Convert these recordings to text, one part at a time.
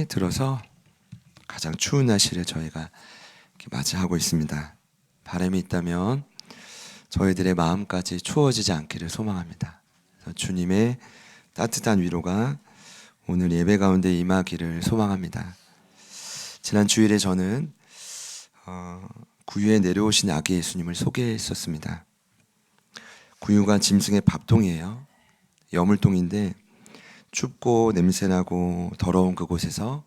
시간이 들어서 가장 추운 날씨를 저희가 맞이하고 있습니다. 바람이 있다면 저희들의 마음까지 추워지지 않기를 소망합니다. 주님의 따뜻한 위로가 오늘 예배 가운데 임하기를 소망합니다. 지난 주일에 저는 구유에 내려오신 아기 예수님을 소개했었습니다. 구유가 짐승의 밥통이에요. 여물통인데 춥고 냄새나고 더러운 그곳에서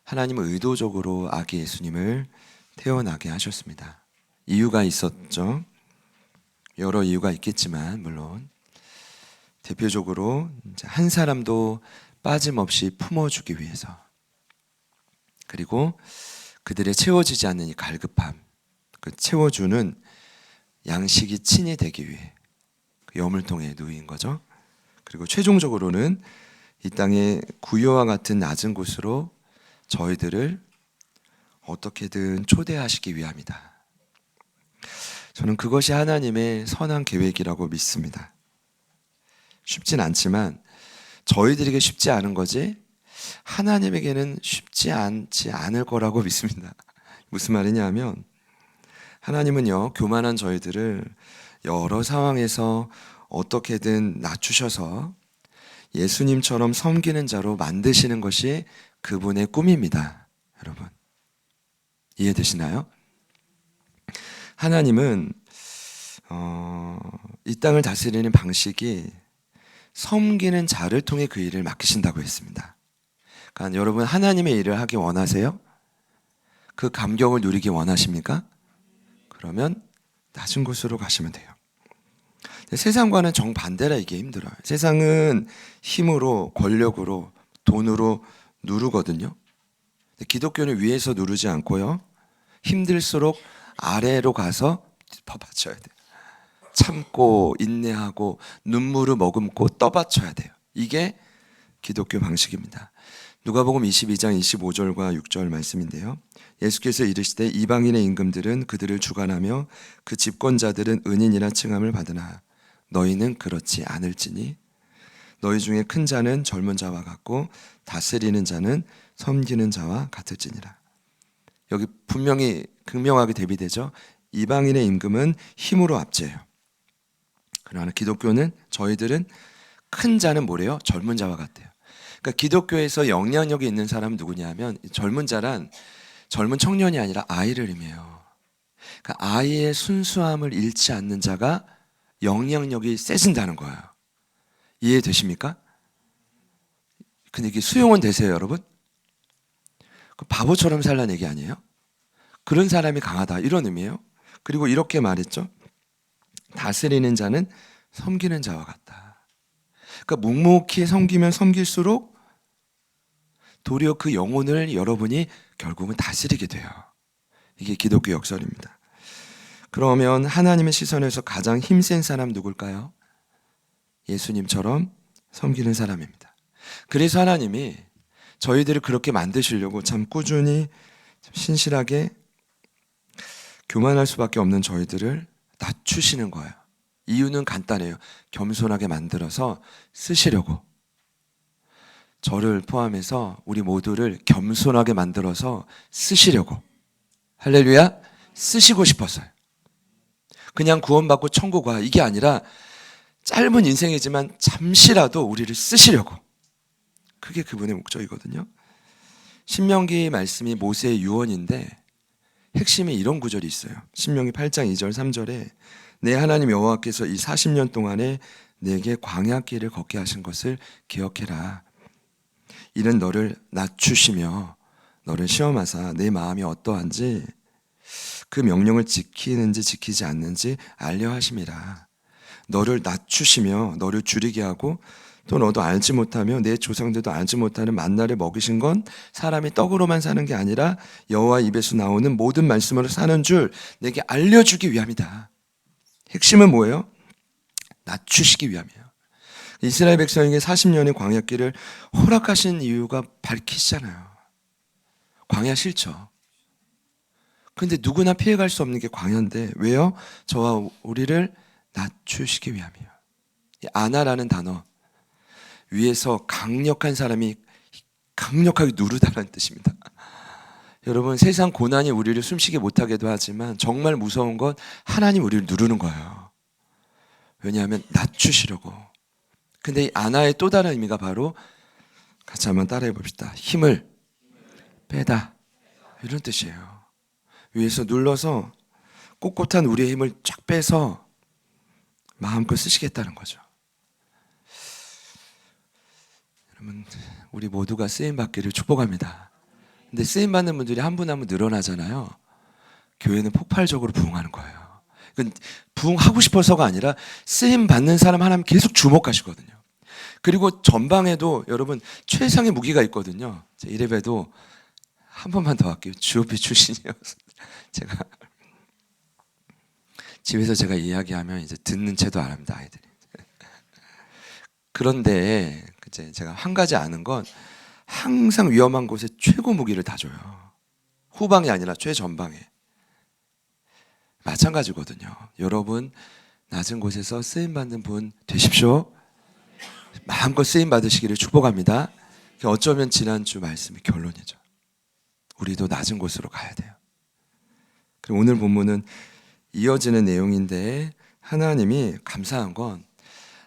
하나님은 의도적으로 아기 예수님을 태어나게 하셨습니다. 이유가 있었죠. 여러 이유가 있겠지만 물론 대표적으로 한 사람도 빠짐없이 품어주기 위해서, 그리고 그들의 채워지지 않는 이 갈급함, 그 채워주는 양식이 친히 되기 위해 그 여물통에 누인 거죠. 그리고 최종적으로는 이 땅의 구유와 같은 낮은 곳으로 저희들을 어떻게든 초대하시기 위함이다. 저는 그것이 하나님의 선한 계획이라고 믿습니다. 쉽진 않지만 저희들에게 쉽지 않은 거지 하나님에게는 쉽지 않지 않을 거라고 믿습니다. 무슨 말이냐 하면 하나님은요, 교만한 저희들을 여러 상황에서 어떻게든 낮추셔서 예수님처럼 섬기는 자로 만드시는 것이 그분의 꿈입니다. 여러분, 이해되시나요? 하나님은 이 땅을 다스리는 방식이 섬기는 자를 통해 그 일을 맡기신다고 했습니다. 그러니까 여러분, 하나님의 일을 하기 원하세요? 그 감격을 누리기 원하십니까? 그러면 낮은 곳으로 가시면 돼요. 세상과는 정반대라 이게 힘들어요. 세상은 힘으로, 권력으로, 돈으로 누르거든요. 기독교는 위에서 누르지 않고요, 힘들수록 아래로 가서 퍼받쳐야 돼요. 참고 인내하고 눈물을 머금고 떠받쳐야 돼요. 이게 기독교 방식입니다. 누가복음 22장 25절과 6절 말씀인데요, 예수께서 이르시되 이방인의 임금들은 그들을 주관하며 그 집권자들은 은인이라 칭함을 받으나 너희는 그렇지 않을지니 너희 중에 큰 자는 젊은 자와 같고 다스리는 자는 섬기는 자와 같을지니라. 여기 분명히 극명하게 대비되죠. 이방인의 임금은 힘으로 압제해요. 그러나 기독교는 저희들은 큰 자는 뭐래요? 젊은 자와 같아요. 그러니까 기독교에서 영향력이 있는 사람은 누구냐 하면 젊은 자란 젊은 청년이 아니라 아이를 의미해요. 그러니까 아이의 순수함을 잃지 않는 자가 영향력이 세진다는 거예요. 이해되십니까? 근데 이게 수용은 되세요, 여러분? 바보처럼 살라는 얘기 아니에요? 그런 사람이 강하다, 이런 의미예요. 그리고 이렇게 말했죠. 다스리는 자는 섬기는 자와 같다. 그러니까 묵묵히 섬기면 섬길수록 도리어 그 영혼을 여러분이 결국은 다스리게 돼요. 이게 기독교 역설입니다. 그러면 하나님의 시선에서 가장 힘센 사람 누굴까요? 예수님처럼 섬기는 사람입니다. 그래서 하나님이 저희들을 그렇게 만드시려고 참 꾸준히 신실하게 교만할 수밖에 없는 저희들을 낮추시는 거예요. 이유는 간단해요. 겸손하게 만들어서 쓰시려고. 저를 포함해서 우리 모두를 겸손하게 만들어서 쓰시려고. 할렐루야. 쓰시고 싶었어요. 그냥 구원받고 천국 와, 이게 아니라 짧은 인생이지만 잠시라도 우리를 쓰시려고. 그게 그분의 목적이거든요. 신명기 말씀이 모세의 유언인데 핵심에 이런 구절이 있어요. 신명기 8장 2절 3절에 내 하나님 여호와께서 이 40년 동안에 내게 광야길을 걷게 하신 것을 기억해라. 이는 너를 낮추시며 너를 시험하사 내 마음이 어떠한지 그 명령을 지키는지 지키지 않는지 알려 하심이라. 너를 낮추시며 너를 줄이게 하고 또 너도 알지 못하며 내 조상들도 알지 못하는 만나를 먹이신 건 사람이 떡으로만 사는 게 아니라 여호와 입에서 나오는 모든 말씀으로 사는 줄 내게 알려주기 위함이다. 핵심은 뭐예요? 낮추시기 위함이에요. 이스라엘 백성에게 40년의 광야길을 허락하신 이유가 밝히시잖아요. 광야 싫죠. 근데 누구나 피해갈 수 없는 게 광야인데 왜요? 저와 우리를 낮추시기 위함이에요. 이 아나라는 단어, 위에서 강력한 사람이 강력하게 누르다는 뜻입니다. 여러분, 세상 고난이 우리를 숨쉬게 못하게도 하지만 정말 무서운 건 하나님 우리를 누르는 거예요. 왜냐하면 낮추시려고. 근데 이 아나의 또 다른 의미가 바로, 같이 한번 따라해 봅시다. 힘을 빼다, 이런 뜻이에요. 위에서 눌러서 꼿꼿한 우리의 힘을 쫙 빼서 마음껏 쓰시겠다는 거죠. 여러분, 우리 모두가 쓰임받기를 축복합니다. 근데 쓰임받는 분들이 한 분 한 분 늘어나잖아요. 교회는 폭발적으로 부흥하는 거예요. 부흥하고 싶어서가 아니라 쓰임받는 사람 하나님 계속 주목하시거든요. 그리고 전방에도 여러분 최상의 무기가 있거든요. 이래봬도 한 번만 더 할게요. GOP 출신이어서 제가 집에서 제가 이야기하면 이제 듣는 채도 안 합니다, 아이들이. 그런데 이제 제가 한 가지 아는 건 항상 위험한 곳에 최고 무기를 다 줘요. 후방이 아니라 최전방에. 마찬가지거든요. 여러분, 낮은 곳에서 쓰임받는 분 되십시오. 마음껏 쓰임받으시기를 축복합니다. 어쩌면 지난주 말씀이 결론이죠. 우리도 낮은 곳으로 가야 돼요. 그리고 오늘 본문은 이어지는 내용인데, 하나님이 감사한 건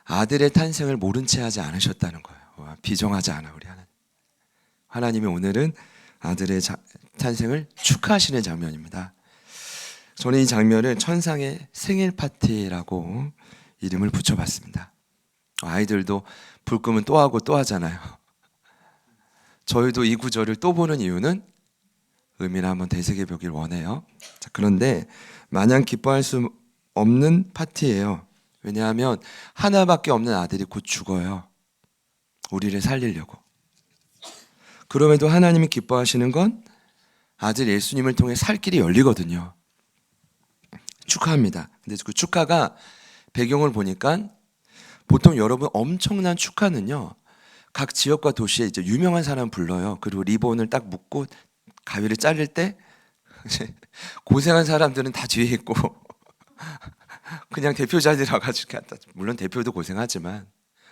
아들의 탄생을 모른 채 하지 않으셨다는 거예요. 비정하지 않아, 우리 하나님. 하나님이 오늘은 아들의 탄생을 축하하시는 장면입니다. 저는 이 장면을 천상의 생일 파티라고 이름을 붙여봤습니다. 아이들도 불 끄면 또 하고 또 하잖아요. 저희도 이 구절을 또 보는 이유는 의미를 한번 되새겨보길 원해요. 자, 그런데 마냥 기뻐할 수 없는 파티예요. 왜냐하면 하나밖에 없는 아들이 곧 죽어요. 우리를 살리려고. 그럼에도 하나님이 기뻐하시는 건 아들 예수님을 통해 살 길이 열리거든요. 축하합니다. 근데 그 축하가 배경을 보니까 보통 여러분 엄청난 축하는요, 각 지역과 도시에 이제 유명한 사람 불러요. 그리고 리본을 딱 묶고 가위를 자를 때 고생한 사람들은 다 뒤에 있고 그냥 대표자들이 와가지고, 물론 대표도 고생하지만,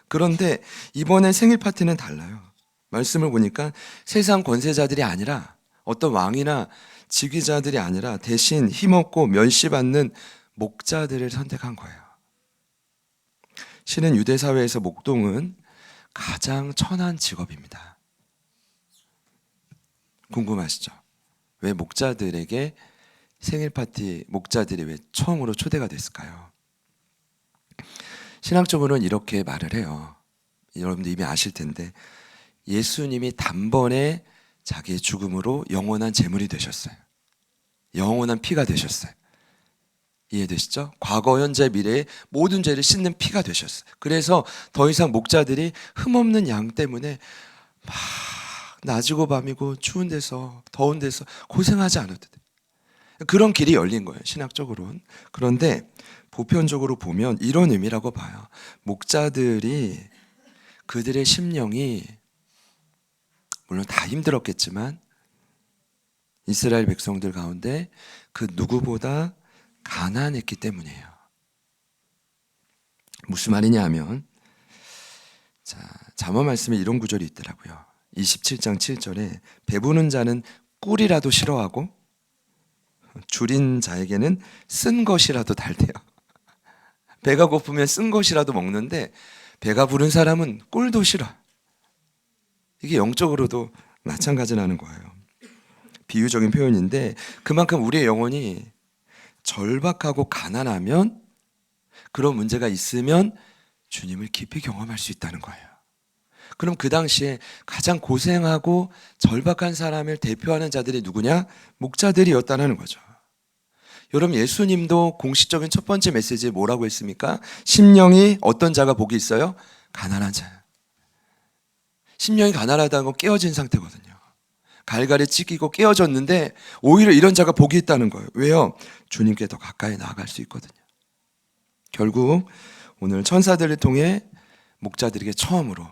그런데 이번에 생일 파티는 달라요. 말씀을 보니까 세상 권세자들이 아니라, 어떤 왕이나 지휘자들이 아니라 대신 힘없고 멸시받는 목자들을 선택한 거예요. 실은 유대 사회에서 목동은 가장 천한 직업입니다. 궁금하시죠? 왜 목자들에게 생일 파티, 목자들이 왜 처음으로 초대가 됐을까요? 신학적으로는 이렇게 말을 해요. 여러분들 이미 아실 텐데, 예수님이 단번에 자기의 죽음으로 영원한 제물이 되셨어요. 영원한 피가 되셨어요. 이해되시죠? 과거, 현재, 미래의 모든 죄를 씻는 피가 되셨어요. 그래서 더 이상 목자들이 흠없는 양 때문에 막 낮이고 밤이고 추운 데서 더운 데서 고생하지 않아도 돼요. 그런 길이 열린 거예요, 신학적으로는. 그런데 보편적으로 보면 이런 의미라고 봐요. 목자들이, 그들의 심령이 물론 다 힘들었겠지만 이스라엘 백성들 가운데 그 누구보다 가난했기 때문이에요. 무슨 말이냐 하면, 자, 잠언 말씀에 이런 구절이 있더라고요. 27장 7절에 배부른 자는 꿀이라도 싫어하고 줄인 자에게는 쓴 것이라도 달대요. 배가 고프면 쓴 것이라도 먹는데 배가 부른 사람은 꿀도 싫어. 이게 영적으로도 마찬가지라는 거예요. 비유적인 표현인데, 그만큼 우리의 영혼이 절박하고 가난하면, 그런 문제가 있으면 주님을 깊이 경험할 수 있다는 거예요. 그럼 그 당시에 가장 고생하고 절박한 사람을 대표하는 자들이 누구냐? 목자들이었다는 거죠. 여러분, 예수님도 공식적인 첫 번째 메시지에 뭐라고 했습니까? 심령이 어떤 자가 복이 있어요? 가난한 자. 심령이 가난하다는 건 깨어진 상태거든요. 갈갈이 찢기고 깨어졌는데 오히려 이런 자가 복이 있다는 거예요. 왜요? 주님께 더 가까이 나아갈 수 있거든요. 결국 오늘 천사들을 통해 목자들에게 처음으로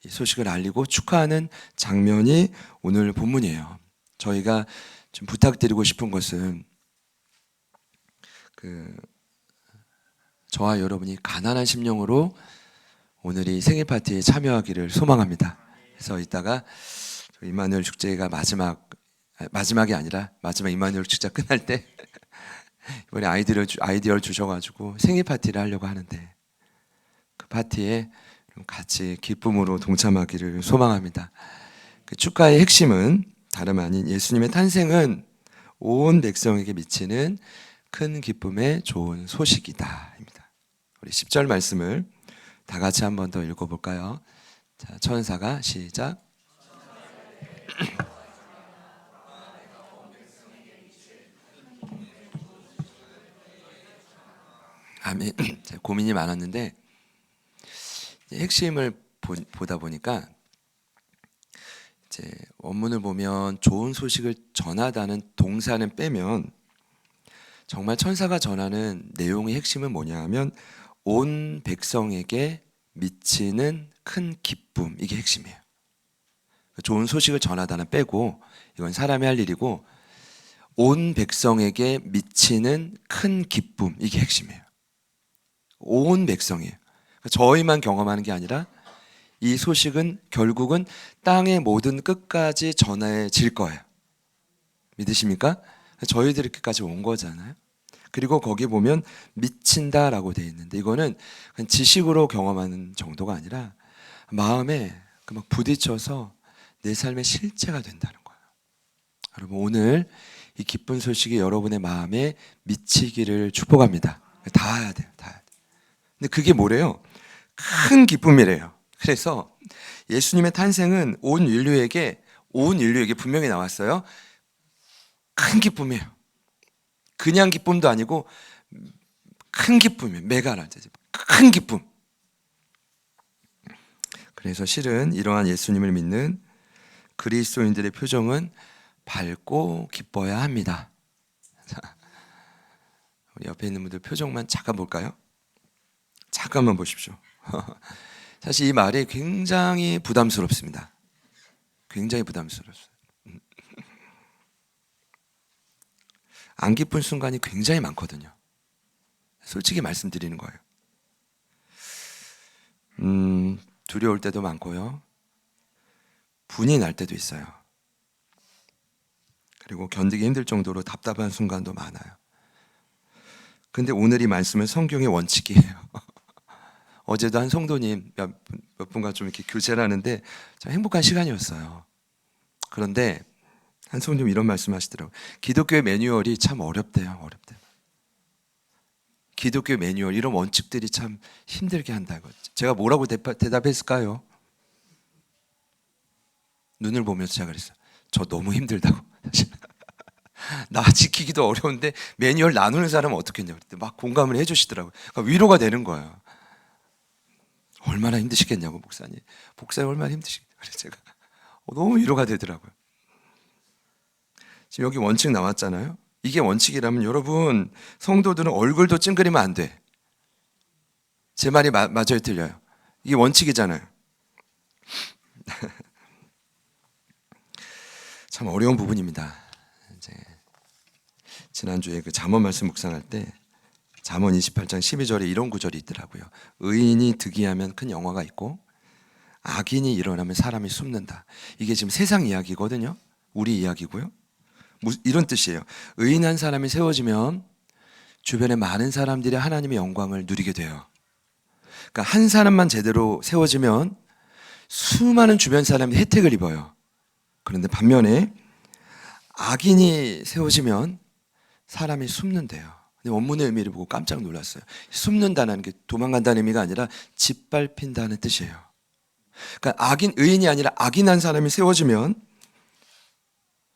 이 소식을 알리고 축하하는 장면이 오늘 본문이에요. 저희가 좀 부탁드리고 싶은 것은, 저와 여러분이 가난한 심령으로 오늘 이 생일 파티에 참여하기를 소망합니다. 그래서 이따가 임마누엘 축제가 마지막이 아니라 마지막 임마누엘 축제 끝날 때 이번에 아이디어를 주셔가지고 생일 파티를 하려고 하는데 그 파티에 같이 기쁨으로 동참하기를 소망합니다. 그 축가의 핵심은 다름 아닌 예수님의 탄생은 온 백성에게 미치는 큰 기쁨의 좋은 소식이다입니다. 우리 10절 말씀을 다 같이 한 번 더 읽어볼까요? 자, 천사가 시작. 아멘. 고민이 많았는데 핵심을 보다 보니까 이제 원문을 보면 좋은 소식을 전하다는 동사는 빼면 정말 천사가 전하는 내용의 핵심은 뭐냐 하면 온 백성에게 미치는 큰 기쁨, 이게 핵심이에요. 좋은 소식을 전하다는 빼고 이건 사람이 할 일이고 온 백성에게 미치는 큰 기쁨, 이게 핵심이에요. 온 백성이에요. 저희만 경험하는 게 아니라 이 소식은 결국은 땅의 모든 끝까지 전해질 거예요. 믿으십니까? 저희들에게까지 온 거잖아요. 그리고 거기 보면 미친다라고 되어 있는데 이거는 그냥 지식으로 경험하는 정도가 아니라 마음에 막 부딪혀서 내 삶의 실체가 된다는 거예요. 여러분 오늘 이 기쁜 소식이 여러분의 마음에 미치기를 축복합니다. 다 해야 돼요. 다 해야 돼요. 근데 그게 뭐래요? 큰 기쁨이래요. 그래서 예수님의 탄생은 온 인류에게 분명히 나왔어요. 큰 기쁨이에요. 그냥 기쁨도 아니고 큰 기쁨이에요. 메가라죠. 큰 기쁨. 그래서 실은 이러한 예수님을 믿는 그리스도인들의 표정은 밝고 기뻐야 합니다. 자, 우리 옆에 있는 분들 표정만 잠깐 볼까요? 잠깐만 보십시오. 사실 이 말이 굉장히 부담스럽습니다. 굉장히 부담스럽어요. 안 기쁜 순간이 굉장히 많거든요. 솔직히 말씀드리는 거예요. 두려울 때도 많고요. 분이 날 때도 있어요. 그리고 견디기 힘들 정도로 답답한 순간도 많아요. 근데 오늘 이 말씀은 성경의 원칙이에요. 어제도 한 성도님 몇 분과 좀 이렇게 교제를 하는데 참 행복한 시간이었어요. 그런데 한 성도님 이런 말씀 하시더라고요. 기독교의 매뉴얼이 참 어렵대요. 기독교의 매뉴얼, 이런 원칙들이 참 힘들게 한다. 제가 뭐라고 대답했을까요? 눈을 보면서 제가 그랬어요. 저 너무 힘들다고. 나 지키기도 어려운데 매뉴얼 나누는 사람은 어떻겠냐고 그랬더니 막 공감을 해주시더라고요. 그러니까 위로가 되는 거예요. 얼마나 힘드시겠냐고 목사님 얼마나 힘드시겠냐고. 그래서 제가 너무 위로가 되더라고요. 지금 여기 원칙 나왔잖아요. 이게 원칙이라면 여러분 성도들은 얼굴도 찡그리면 안 돼. 제 말이 맞아요, 틀려요? 이게 원칙이잖아요. 참 어려운 부분입니다. 이제 지난주에 그 잠언 말씀 묵상할 때 잠언 28장 12절에 이런 구절이 있더라고요. 의인이 득이하면 큰 영화가 있고 악인이 일어나면 사람이 숨는다. 이게 지금 세상 이야기거든요. 우리 이야기고요. 이런 뜻이에요. 의인한 사람이 세워지면 주변에 많은 사람들이 하나님의 영광을 누리게 돼요. 그러니까 한 사람만 제대로 세워지면 수많은 주변 사람이 혜택을 입어요. 그런데 반면에 악인이 세워지면 사람이 숨는데요. 근데 원문의 의미를 보고 깜짝 놀랐어요. 숨는다는 게 도망간다는 의미가 아니라 짓밟힌다는 뜻이에요. 그러니까 의인이 아니라 악인한 사람이 세워지면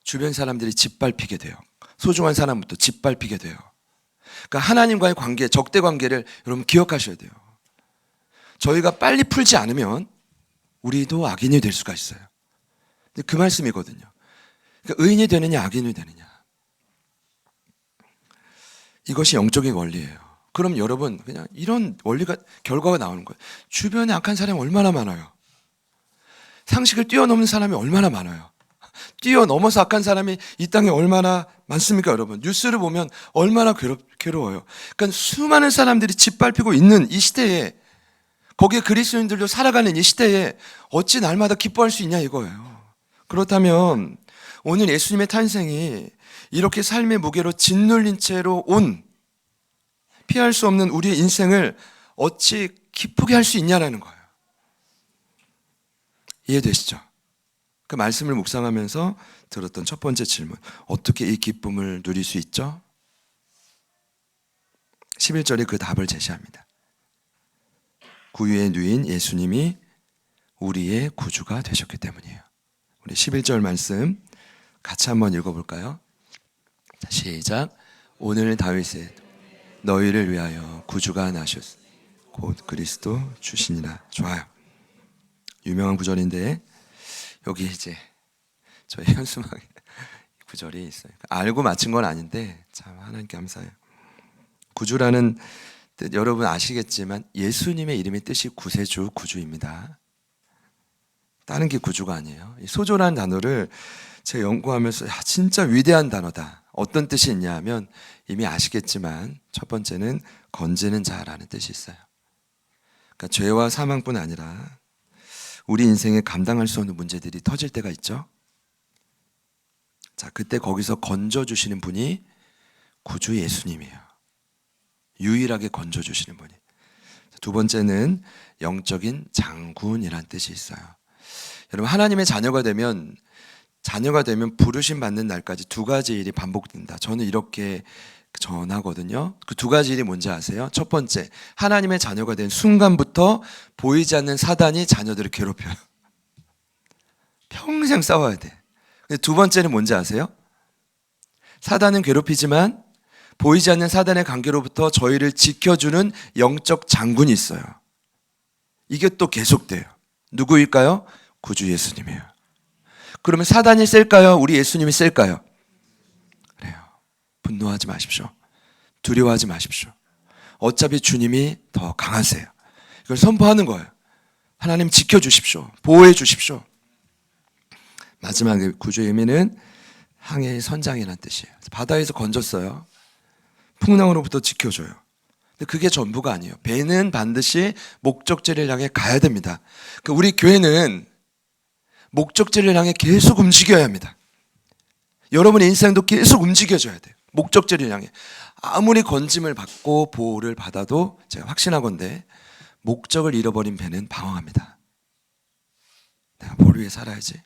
주변 사람들이 짓밟히게 돼요. 소중한 사람부터 짓밟히게 돼요. 그러니까 하나님과의 관계, 적대 관계를 여러분 기억하셔야 돼요. 저희가 빨리 풀지 않으면 우리도 악인이 될 수가 있어요. 근데 그 말씀이거든요. 그러니까 의인이 되느냐 악인이 되느냐, 이것이 영적인 원리예요. 그럼 여러분 그냥 이런 원리가 결과가 나오는 거예요. 주변에 악한 사람이 얼마나 많아요. 상식을 뛰어넘는 사람이 얼마나 많아요. 뛰어넘어서 악한 사람이 이 땅에 얼마나 많습니까, 여러분? 뉴스를 보면 얼마나 괴로워요. 그러니까 수많은 사람들이 짓밟히고 있는 이 시대에 거기에 그리스도인들도 살아가는 이 시대에 어찌 날마다 기뻐할 수 있냐 이거예요. 그렇다면 오늘 예수님의 탄생이 이렇게 삶의 무게로 짓눌린 채로 온 피할 수 없는 우리의 인생을 어찌 기쁘게 할 수 있냐라는 거예요. 이해되시죠? 그 말씀을 묵상하면서 들었던 첫 번째 질문, 어떻게 이 기쁨을 누릴 수 있죠? 11절에 그 답을 제시합니다. 구유의 누인 예수님이 우리의 구주가 되셨기 때문이에요. 우리 11절 말씀 같이 한번 읽어볼까요? 시작. 오늘 다윗의 너희를 위하여 구주가 나셨으니 곧 그리스도 주시니라. 좋아요. 유명한 구절인데 여기 이제 저희 현수막 구절이 있어요. 알고 맞힌 건 아닌데 참 하나님께 감사해요. 구주라는 뜻 여러분 아시겠지만 예수님의 이름의 뜻이 구세주, 구주입니다. 다른 게 구주가 아니에요. 이 소조라는 단어를 제가 연구하면서 진짜 위대한 단어다. 어떤 뜻이 있냐 하면 이미 아시겠지만 첫 번째는 건지는 자라는 뜻이 있어요. 그러니까 죄와 사망뿐 아니라 우리 인생에 감당할 수 없는 문제들이 터질 때가 있죠. 자, 그때 거기서 건져주시는 분이 구주 예수님이에요. 유일하게 건져주시는 분이. 두 번째는 영적인 장군이라는 뜻이 있어요. 여러분 하나님의 자녀가 되면 부르심 받는 날까지 두 가지 일이 반복된다. 저는 이렇게 전하거든요. 그 두 가지 일이 뭔지 아세요? 첫 번째, 하나님의 자녀가 된 순간부터 보이지 않는 사단이 자녀들을 괴롭혀요. 평생 싸워야 돼. 두 번째는 뭔지 아세요? 사단은 괴롭히지만 보이지 않는 사단의 관계로부터 저희를 지켜주는 영적 장군이 있어요. 이게 또 계속돼요. 누구일까요? 구주 예수님이에요. 그러면 사단이 셀까요? 우리 예수님이 셀까요? 그래요. 분노하지 마십시오. 두려워하지 마십시오. 어차피 주님이 더 강하세요. 이걸 선포하는 거예요. 하나님 지켜주십시오. 보호해 주십시오. 마지막에 구주의 의미는 항해의 선장이라는 뜻이에요. 바다에서 건졌어요. 풍랑으로부터 지켜줘요. 근데 그게 전부가 아니에요. 배는 반드시 목적지를 향해 가야 됩니다. 우리 교회는 목적지를 향해 계속 움직여야 합니다. 여러분의 인생도 계속 움직여줘야 돼요. 목적지를 향해. 아무리 건짐을 받고 보호를 받아도 제가 확신하건대 목적을 잃어버린 배는 방황합니다. 내가 뭘 위해 살아야지?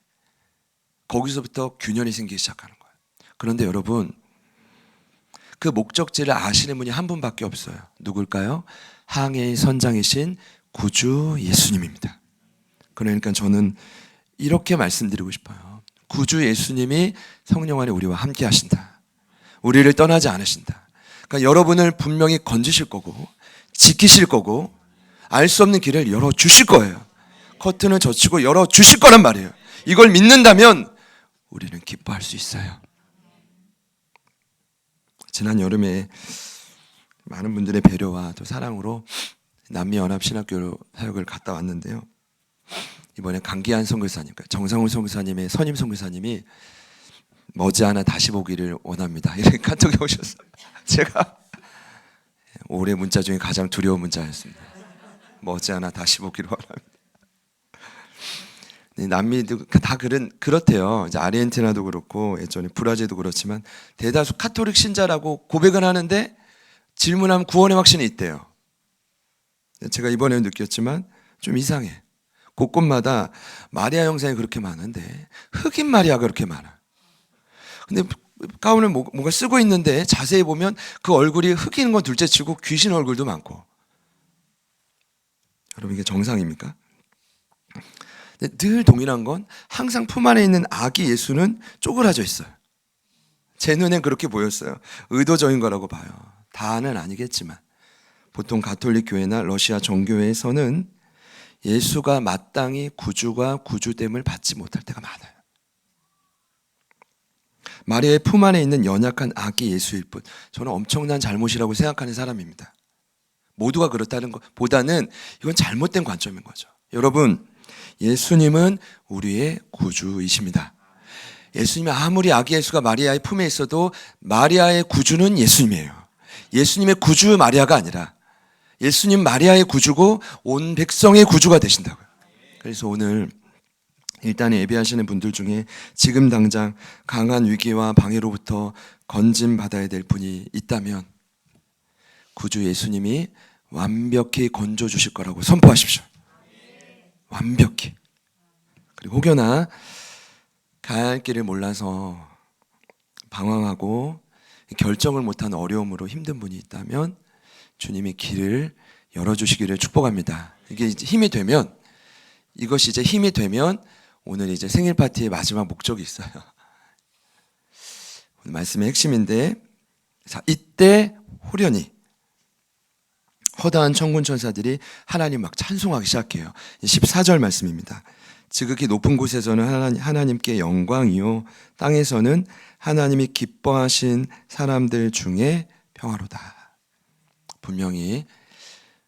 거기서부터 균열이 생기기 시작하는 거예요. 그런데 여러분, 그 목적지를 아시는 분이 한 분밖에 없어요. 누굴까요? 항해의 선장이신 구주 예수님입니다. 그러니까 저는 이렇게 말씀드리고 싶어요. 구주 예수님이 성령 안에 우리와 함께 하신다. 우리를 떠나지 않으신다. 그러니까 여러분을 분명히 건지실 거고 지키실 거고 알 수 없는 길을 열어주실 거예요. 커튼을 젖히고 열어주실 거란 말이에요. 이걸 믿는다면 우리는 기뻐할 수 있어요. 지난 여름에 많은 분들의 배려와 또 사랑으로 남미연합신학교 사역을 갔다 왔는데요. 이번에 강기한 선교사님, 정상훈 선교사님의 선임 선교사님이 머지않아 다시 보기를 원합니다. 이렇게 카톡이 오셨어요. 제가 올해 문자 중에 가장 두려운 문자였습니다. 머지않아 다시 보기를 원합니다. 남미도 다 그렇대요. 이제 아르헨티나도 그렇고 예전에 브라질도 그렇지만 대다수 카톨릭 신자라고 고백은 하는데 질문하면 구원의 확신이 있대요. 제가 이번에 느꼈지만 좀 이상해. 곳곳마다 마리아 형상이 그렇게 많은데 흑인 마리아가 그렇게 많아. 근데 가운을 뭔가 쓰고 있는데 자세히 보면 그 얼굴이 흑인인 건 둘째치고 귀신 얼굴도 많고. 여러분 이게 정상입니까? 늘 동일한 건 항상 품 안에 있는 아기 예수는 쪼그라져 있어요. 제 눈엔 그렇게 보였어요. 의도적인 거라고 봐요. 다는 아니겠지만 보통 가톨릭 교회나 러시아 정교회에서는 예수가 마땅히 구주가 구주됨을 받지 못할 때가 많아요. 마리아의 품 안에 있는 연약한 아기 예수일 뿐. 저는 엄청난 잘못이라고 생각하는 사람입니다. 모두가 그렇다는 것보다는 이건 잘못된 관점인 거죠. 여러분, 예수님은 우리의 구주이십니다. 예수님이 아무리 아기 예수가 마리아의 품에 있어도 마리아의 구주는 예수님이에요. 예수님의 구주 마리아가 아니라 예수님 마리아의 구주고 온 백성의 구주가 되신다고요. 그래서 오늘 일단 예배하시는 분들 중에 지금 당장 강한 위기와 방해로부터 건짐받아야 될 분이 있다면 구주 예수님이 완벽히 건져 주실 거라고 선포하십시오. 완벽히. 그리고 혹여나 가야 할 길을 몰라서 방황하고 결정을 못한 어려움으로 힘든 분이 있다면 주님이 길을 열어주시기를 축복합니다. 이게 이제 힘이 되면, 이것이 이제 힘이 되면 오늘 이제 생일 파티의 마지막 목적이 있어요. 오늘 말씀의 핵심인데, 자, 이때 호련히 허다한 천군 천사들이 하나님 막 찬송하기 시작해요. 14절 말씀입니다. 지극히 높은 곳에서는 하나님께 영광이요, 땅에서는 하나님이 기뻐하신 사람들 중에 평화로다. 분명히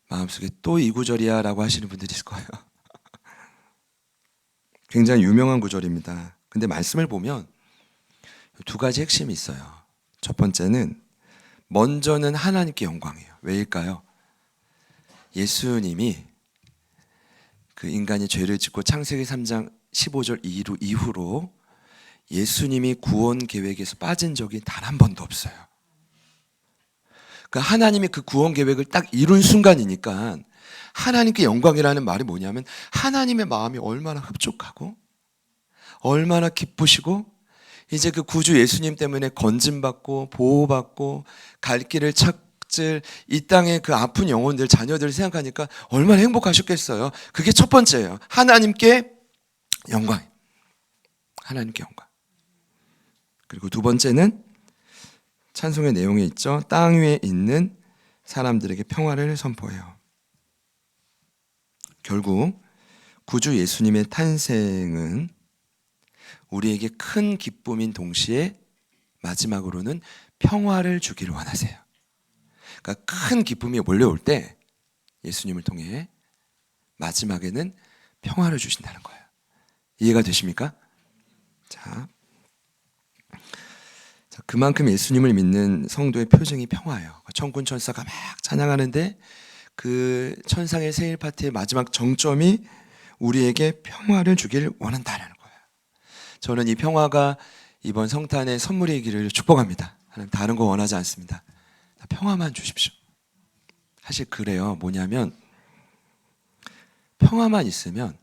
마음속에 또 이 구절이야 라고 하시는 분들이 있을 거예요. 굉장히 유명한 구절입니다. 근데 말씀을 보면 두 가지 핵심이 있어요. 첫 번째는, 먼저는 하나님께 영광이에요. 왜일까요? 예수님이 그 인간이 죄를 짓고 창세기 3장 15절 이후로 예수님이 구원 계획에서 빠진 적이 단 한 번도 없어요. 그러니까 하나님이 그 구원 계획을 딱 이룬 순간이니까 하나님께 영광이라는 말이 뭐냐면 하나님의 마음이 얼마나 흡족하고 얼마나 기쁘시고 이제 그 구주 예수님 때문에 건짐받고 보호받고 갈 길을 찾을 이 땅의 그 아픈 영혼들, 자녀들을 생각하니까 얼마나 행복하셨겠어요. 그게 첫 번째예요. 하나님께 영광. 하나님께 영광. 그리고 두 번째는 찬송의 내용에 있죠. 땅 위에 있는 사람들에게 평화를 선포해요. 결국 구주 예수님의 탄생은 우리에게 큰 기쁨인 동시에 마지막으로는 평화를 주기를 원하세요. 그러니까 큰 기쁨이 몰려올 때 예수님을 통해 마지막에는 평화를 주신다는 거예요. 이해가 되십니까? 자, 그만큼 예수님을 믿는 성도의 표정이 평화예요. 천군 천사가 막 찬양하는데 그 천상의 생일 파티의 마지막 정점이 우리에게 평화를 주길 원한다는 거예요. 저는 이 평화가 이번 성탄의 선물이기를 축복합니다. 다른 거 원하지 않습니다. 평화만 주십시오. 사실 그래요. 뭐냐면 평화만 있으면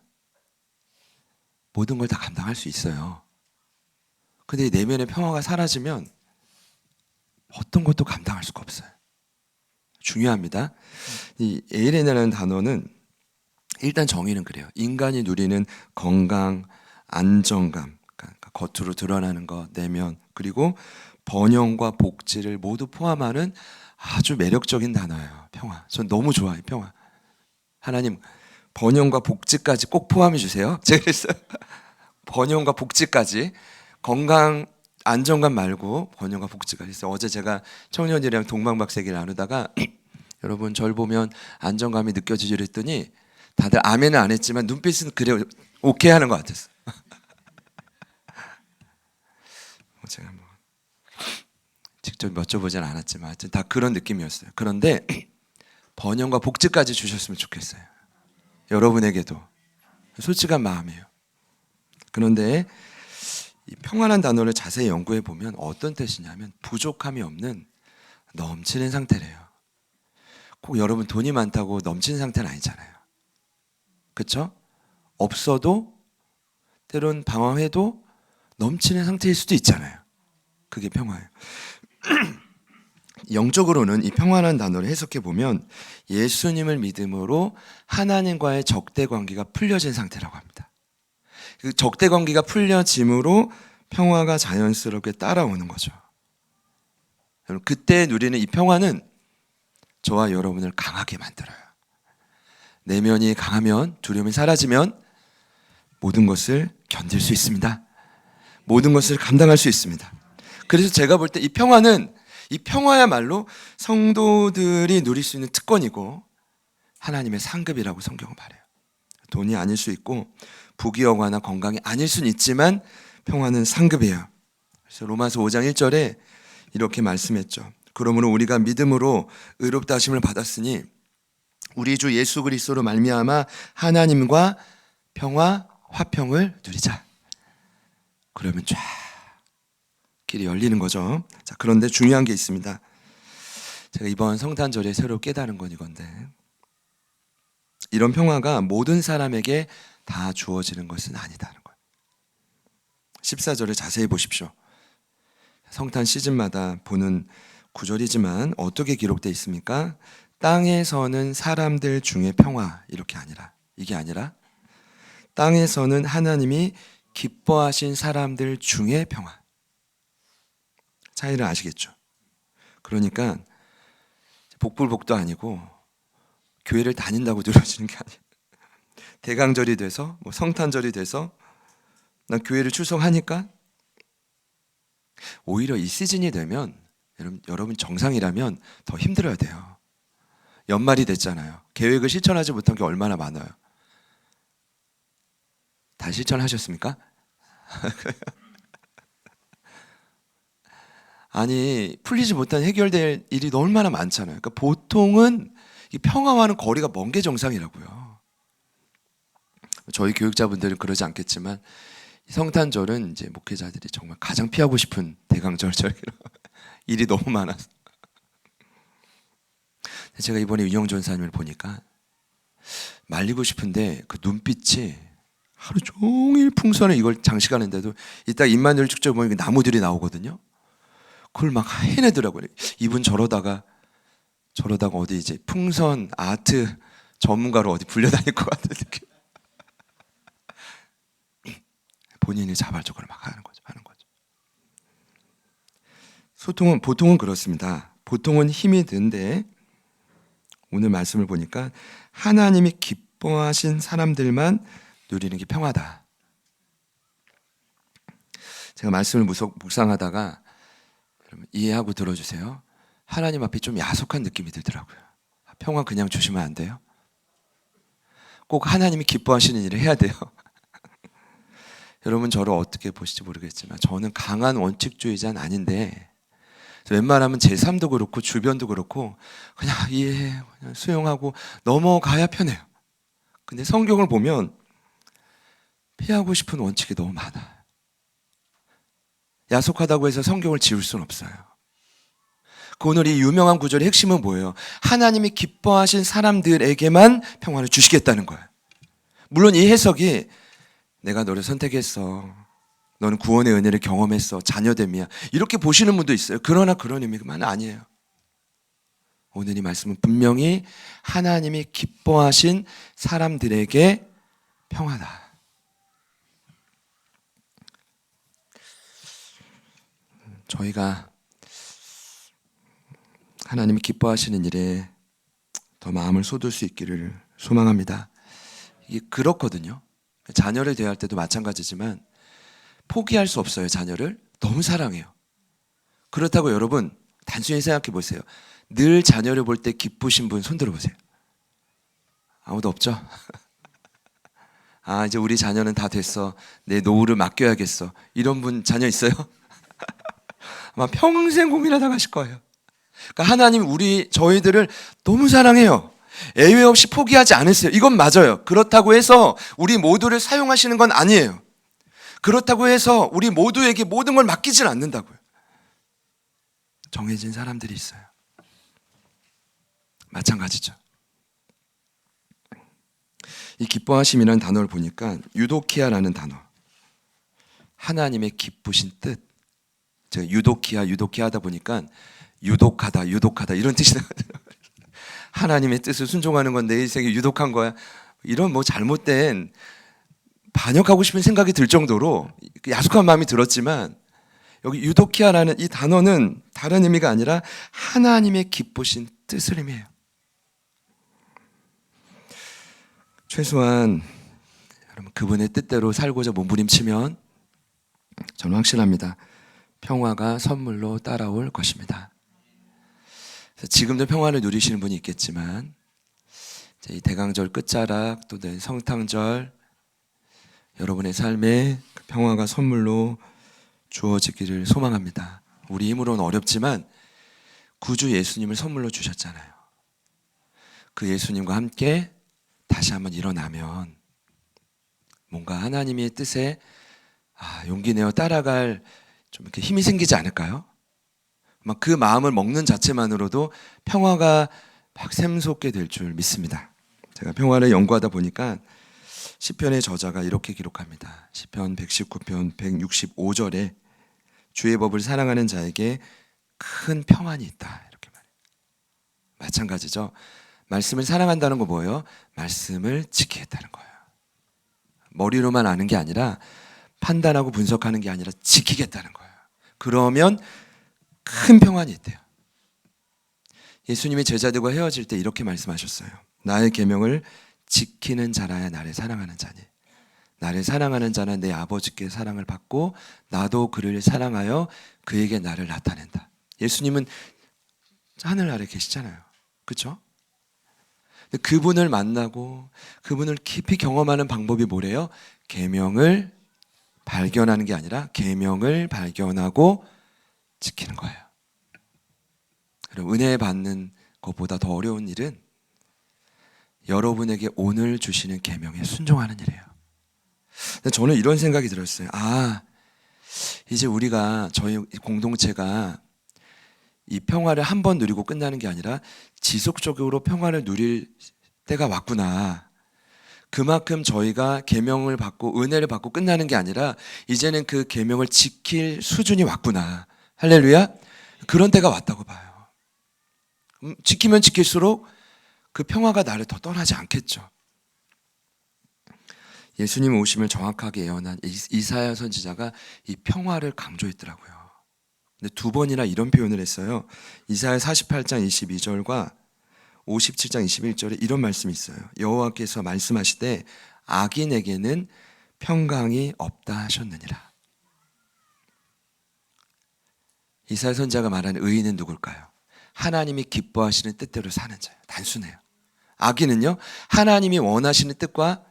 모든 걸 다 감당할 수 있어요. 근데 내면의 평화가 사라지면 어떤 것도 감당할 수가 없어요. 중요합니다. 이 에이레나라는 단어는 일단 정의는 그래요. 인간이 누리는 건강, 안정감, 그러니까 겉으로 드러나는 것, 내면, 그리고 번영과 복지를 모두 포함하는 아주 매력적인 단어예요. 평화. 전 너무 좋아요. 평화. 하나님 번영과 복지까지 꼭 포함해 주세요. 제가 그랬어요. 번영과 복지까지. 건강, 안정감 말고 번영과 복지까지 있어요. 어제 제가 청년들이랑 동방박색을 나누다가 여러분 절 보면 안정감이 느껴지죠 했더니 다들 아멘은 안 했지만 눈빛은 그래 오케이 하는 것 같았어요. 제가 뭐 직접 여쭤보진 않았지만 하여튼 다 그런 느낌이었어요. 그런데 번영과 복지까지 주셨으면 좋겠어요. 여러분에게도 솔직한 마음이에요. 그런데 이 평안한 단어를 자세히 연구해 보면 어떤 뜻이냐면 부족함이 없는 넘치는 상태래요. 꼭 여러분 돈이 많다고 넘치는 상태는 아니잖아요. 그렇죠? 없어도 때론 방황해도 넘치는 상태일 수도 있잖아요. 그게 평화예요. 영적으로는 이 평안한 단어를 해석해 보면 예수님을 믿음으로 하나님과의 적대 관계가 풀려진 상태라고 합니다. 그 적대 관계가 풀려짐으로 평화가 자연스럽게 따라오는 거죠. 여러분, 그때 누리는 이 평화는 저와 여러분을 강하게 만들어요. 내면이 강하면, 두려움이 사라지면 모든 것을 견딜 수 있습니다. 모든 것을 감당할 수 있습니다. 그래서 제가 볼 때 이 평화는, 이 평화야말로 성도들이 누릴 수 있는 특권이고 하나님의 상급이라고 성경은 말해요. 돈이 아닐 수 있고 부귀영화나 건강이 아닐 수는 있지만 평화는 상급이에요. 그래서 로마서 5장 1절에 이렇게 말씀했죠. 그러므로 우리가 믿음으로 의롭다 하심을 받았으니 우리 주 예수 그리스도로 말미암아 하나님과 평화 화평을 누리자. 그러면 쫙 길이 열리는 거죠. 자, 그런데 중요한 게 있습니다. 제가 이번 성탄절에 새로 깨달은 건 이건데, 이런 평화가 모든 사람에게 다 주어지는 것은 아니다는 거예요. 14절을 자세히 보십시오. 성탄 시즌마다 보는 구절이지만 어떻게 기록되어 있습니까? 땅에서는 사람들 중에 평화, 이게 아니라 땅에서는 하나님이 기뻐하신 사람들 중에 평화. 차이를 아시겠죠? 그러니까 복불복도 아니고 교회를 다닌다고 누려지는 게 아니에요. 대강절이 돼서 성탄절이 돼서 난 교회를 출석하니까, 오히려 이 시즌이 되면 여러분 정상이라면 더 힘들어야 돼요. 연말이 됐잖아요. 계획을 실천하지 못한 게 얼마나 많아요. 다 실천하셨습니까? 아니, 풀리지 못한 해결될 일이 얼마나 많잖아요. 그러니까 보통은 이 평화와는 거리가 먼 게 정상이라고요. 저희 교육자분들은 그러지 않겠지만 성탄절은 이제 목회자들이 정말 가장 피하고 싶은 대강절절기로 일이 너무 많아서. 제가 이번에 윤영 전사님을 보니까 말리고 싶은데 그 눈빛이 하루 종일 풍선을 이걸 장식하는데도 이따 입마늘 축제 보면 나무들이 나오거든요. 그걸 막 해내더라고요. 이분 저러다가 어디 이제 풍선 아트 전문가로 어디 불려다닐 것 같은 느낌. 본인이 자발적으로 막 하는 거죠. 소통은 보통은 그렇습니다. 보통은 힘이 드는데 오늘 말씀을 보니까 하나님이 기뻐하신 사람들만 누리는 게 평화다. 제가 말씀을 묵상하다가 여러분 이해하고 들어주세요. 하나님 앞에 좀 야속한 느낌이 들더라고요. 평화 그냥 주시면 안 돼요? 꼭 하나님이 기뻐하시는 일을 해야 돼요. 여러분 저를 어떻게 보실지 모르겠지만 저는 강한 원칙주의자는 아닌데, 웬만하면 제 삶도 그렇고 주변도 그렇고 그냥 이해해, 그냥 수용하고 넘어가야 편해요. 근데 성경을 보면 피하고 싶은 원칙이 너무 많아. 야속하다고 해서 성경을 지울 수는 없어요. 그 오늘 이 유명한 구절의 핵심은 뭐예요? 하나님이 기뻐하신 사람들에게만 평화를 주시겠다는 거예요. 물론 이 해석이 내가 너를 선택했어, 너는 구원의 은혜를 경험했어, 자녀됨이야, 이렇게 보시는 분도 있어요. 그러나 그런 의미만 아니에요. 오늘 이 말씀은 분명히 하나님이 기뻐하신 사람들에게 평화다. 저희가 하나님이 기뻐하시는 일에 더 마음을 쏟을 수 있기를 소망합니다. 이게 그렇거든요. 자녀를 대할 때도 마찬가지지만 포기할 수 없어요. 자녀를 너무 사랑해요. 그렇다고 여러분 단순히 생각해 보세요. 늘 자녀를 볼 때 기쁘신 분 손 들어보세요. 아무도 없죠? 아, 이제 우리 자녀는 다 됐어, 내 노후를 맡겨야겠어, 이런 분 자녀 있어요? 아마 평생 고민하다 가실 거예요. 그러니까 하나님 저희들을 너무 사랑해요. 예외 없이 포기하지 않으세요. 이건 맞아요. 그렇다고 해서 우리 모두를 사용하시는 건 아니에요. 그렇다고 해서 우리 모두에게 모든 걸 맡기질 않는다고요. 정해진 사람들이 있어요. 마찬가지죠. 이 기뻐하심이라는 단어를 보니까 유도키아라는 단어, 하나님의 기쁘신 뜻. 제가 유도키아 하다 보니까 유독하다 이런 뜻이 나거든요. 하나님의 뜻을 순종하는 건 내 인생에 유독한 거야, 이런 잘못된 반역하고 싶은 생각이 들 정도로 야속한 마음이 들었지만, 여기 유도키아라는 이 단어는 다른 의미가 아니라 하나님의 기쁘신 뜻을 의미해요. 최소한 여러분 그분의 뜻대로 살고자 몸부림치면 저는 확신합니다. 평화가 선물로 따라올 것입니다. 지금도 평화를 누리시는 분이 있겠지만 이 대강절 끝자락 또 성탄절 여러분의 삶에 평화가 선물로 주어지기를 소망합니다. 우리 힘으로는 어렵지만 구주 예수님을 선물로 주셨잖아요. 그 예수님과 함께 다시 한번 일어나면 뭔가 하나님의 뜻에 용기 내어 따라갈 좀 이렇게 힘이 생기지 않을까요? 막 그 마음을 먹는 자체만으로도 평화가 막 샘솟게 될 줄 믿습니다. 제가 평화를 연구하다 보니까 시편의 저자가 이렇게 기록합니다. 시편 119편 165절에 주의 법을 사랑하는 자에게 큰 평안이 있다, 이렇게 말해요. 마찬가지죠. 말씀을 사랑한다는 거 뭐예요? 말씀을 지키겠다는 거예요. 머리로만 아는 게 아니라 판단하고 분석하는 게 아니라 지키겠다는 거예요. 그러면 큰 평안이 있대요. 예수님이 제자들과 헤어질 때 이렇게 말씀하셨어요. 나의 계명을 지키는 자라야 나를 사랑하는 자니, 나를 사랑하는 자는 내 아버지께 사랑을 받고 나도 그를 사랑하여 그에게 나를 나타낸다. 예수님은 하늘 아래 계시잖아요. 그렇죠? 그분을 만나고 그분을 깊이 경험하는 방법이 뭐래요? 계명을 발견하는 게 아니라 계명을 발견하고 지키는 거예요. 그럼 은혜 받는 것보다 더 어려운 일은 여러분에게 오늘 주시는 계명에 순종하는 일이에요. 저는 이런 생각이 들었어요. 이제 우리가 저희 공동체가 이 평화를 한 번 누리고 끝나는 게 아니라 지속적으로 평화를 누릴 때가 왔구나. 그만큼 저희가 계명을 받고 은혜를 받고 끝나는 게 아니라 이제는 그 계명을 지킬 수준이 왔구나. 할렐루야. 그런 때가 왔다고 봐요. 지키면 지킬수록 그 평화가 나를 더 떠나지 않겠죠. 예수님 오심을 정확하게 예언한 이사야 선지자가 이 평화를 강조했더라고요. 근데 두 번이나 이런 표현을 했어요. 이사야 48장 22절과 57장 21절에 이런 말씀이 있어요. 여호와께서 말씀하시되 악인에게는 평강이 없다 하셨느니라. 이사야 선지자가 말하는 의인은 누굴까요? 하나님이 기뻐하시는 뜻대로 사는 자예요. 단순해요. 악인은요, 하나님이 원하시는 뜻과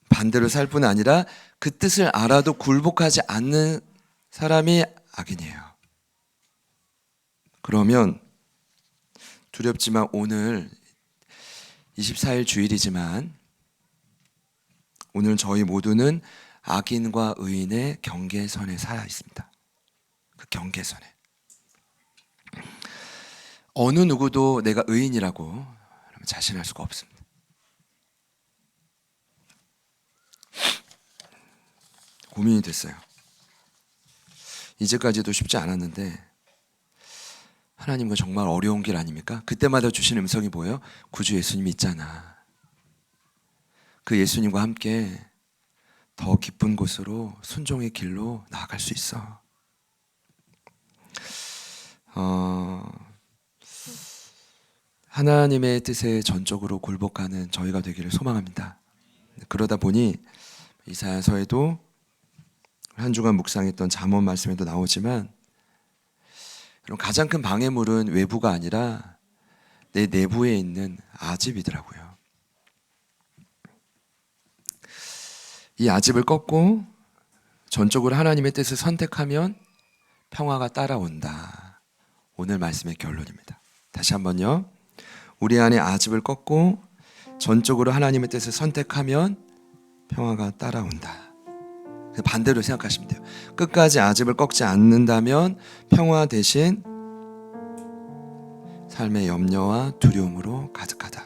반대로 살 뿐 아니라 그 뜻을 알아도 굴복하지 않는 사람이 악인이에요. 그러면 두렵지만 오늘 24일 주일이지만 오늘 저희 모두는 악인과 의인의 경계선에 서 있습니다. 그 경계선에. 어느 누구도 내가 의인이라고 자신할 수가 없습니다. 고민이 됐어요. 이제까지도 쉽지 않았는데 하나님과 정말 어려운 길 아닙니까? 그때마다 주신 음성이 뭐예요? 구주 예수님이 있잖아. 그 예수님과 함께 더 깊은 곳으로 순종의 길로 나아갈 수 있어. 하나님의 뜻에 전적으로 굴복하는 저희가 되기를 소망합니다. 그러다 보니 이사야서에도 한 주간 묵상했던 잠언 말씀에도 나오지만 가장 큰 방해물은 외부가 아니라 내 내부에 있는 아집이더라고요. 이 아집을 꺾고 전적으로 하나님의 뜻을 선택하면 평화가 따라온다. 오늘 말씀의 결론입니다. 다시 한번요. 우리 안에 아집을 꺾고 전적으로 하나님의 뜻을 선택하면 평화가 따라온다. 반대로 생각하시면 돼요. 끝까지 아집을 꺾지 않는다면 평화 대신 삶의 염려와 두려움으로 가득하다.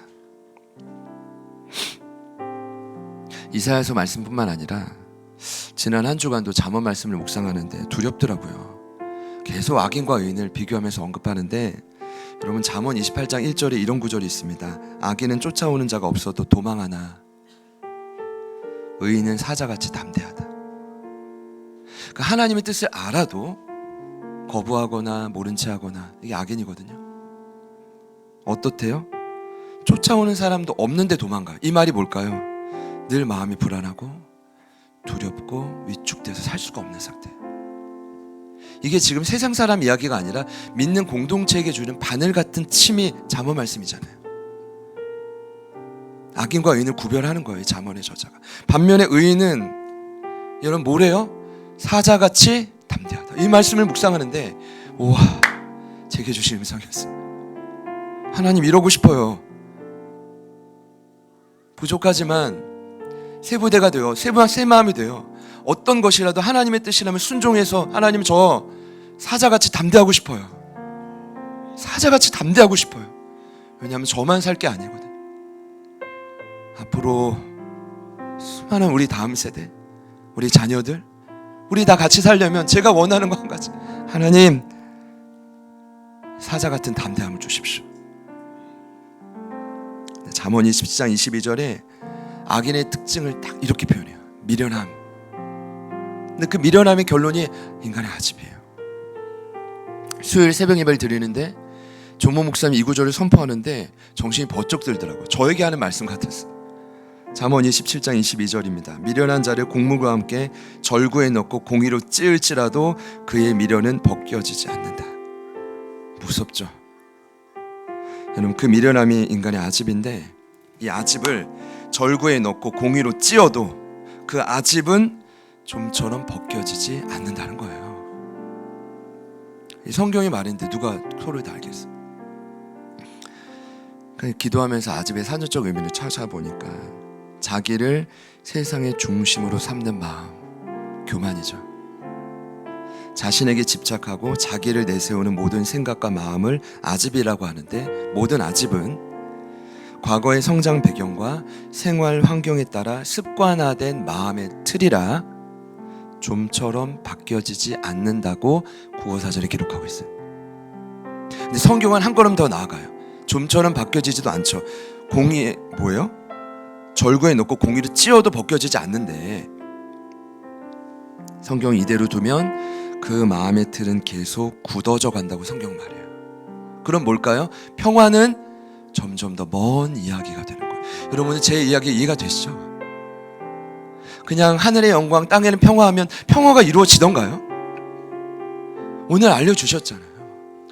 이사야서 말씀뿐만 아니라 지난 한 주간도 잠언 말씀을 묵상하는데 두렵더라고요. 계속 악인과 의인을 비교하면서 언급하는데 여러분 잠언 28장 1절에 이런 구절이 있습니다. 악인은 쫓아오는 자가 없어도 도망하나 의인은 사자같이 담대하다. 그러니까 하나님의 뜻을 알아도 거부하거나 모른 채 하거나 이게 악인이거든요. 어떻대요? 쫓아오는 사람도 없는데 도망가요. 이 말이 뭘까요? 늘 마음이 불안하고 두렵고 위축돼서 살 수가 없는 상태. 이게 지금 세상 사람 이야기가 아니라 믿는 공동체에게 주는 바늘 같은 침이 잠언 말씀이잖아요. 악인과 의인을 구별하는 거예요. 잠언의 저자가. 반면에 의인은 여러분 뭐래요? 사자같이 담대하다. 이 말씀을 묵상하는데 우와, 제게 주신 음성이었습니다. 하나님 이러고 싶어요. 부족하지만 새 부대가 되어 새 마음이 되어 어떤 것이라도 하나님의 뜻이라면 순종해서 하나님 저 사자같이 담대하고 싶어요. 사자같이 담대하고 싶어요. 왜냐하면 저만 살 게 아니거든. 앞으로 수많은 우리 다음 세대, 우리 자녀들, 우리 다 같이 살려면 제가 원하는 거 한 가지, 하나님 사자 같은 담대함을 주십시오. 잠언 27장 22절에 악인의 특징을 딱 이렇게 표현해요. 미련함. 근데 그 미련함의 결론이 인간의 아집이에요. 수요일 새벽 예배를 드리는데 조모 목사님 이 구절을 선포하는데 정신이 번쩍 들더라고요. 저에게 하는 말씀 같았어요. 잠언 27장 22절입니다. 미련한 자를 곡물과 함께 절구에 넣고 공의로 찌을지라도 그의 미련은 벗겨지지 않는다. 무섭죠? 여러분, 그 미련함이 인간의 아집인데 이 아집을 절구에 넣고 공의로 찌어도 그 아집은 좀처럼 벗겨지지 않는다는 거예요. 이 성경의 말인데 누가 소를 다 알겠어? 기도하면서 아집의 사전적 의미를 찾아보니까 자기를 세상의 중심으로 삼는 마음, 교만이죠. 자신에게 집착하고 자기를 내세우는 모든 생각과 마음을 아집이라고 하는데, 모든 아집은 과거의 성장 배경과 생활 환경에 따라 습관화된 마음의 틀이라 좀처럼 바뀌어지지 않는다고 국어사전에 기록하고 있어요. 근데 성경은 한 걸음 더 나아가요. 좀처럼 바뀌어지지도 않죠. 공이 뭐예요? 절구에 넣고 공이를 찧어도 벗겨지지 않는데, 성경 이대로 두면 그 마음의 틀은 계속 굳어져 간다고 성경 말해요. 그럼 뭘까요? 평화는 점점 더 먼 이야기가 되는 거예요. 여러분, 제 이야기 이해가 되시죠? 그냥 하늘의 영광 땅에는 평화하면 평화가 이루어지던가요? 오늘 알려주셨잖아요.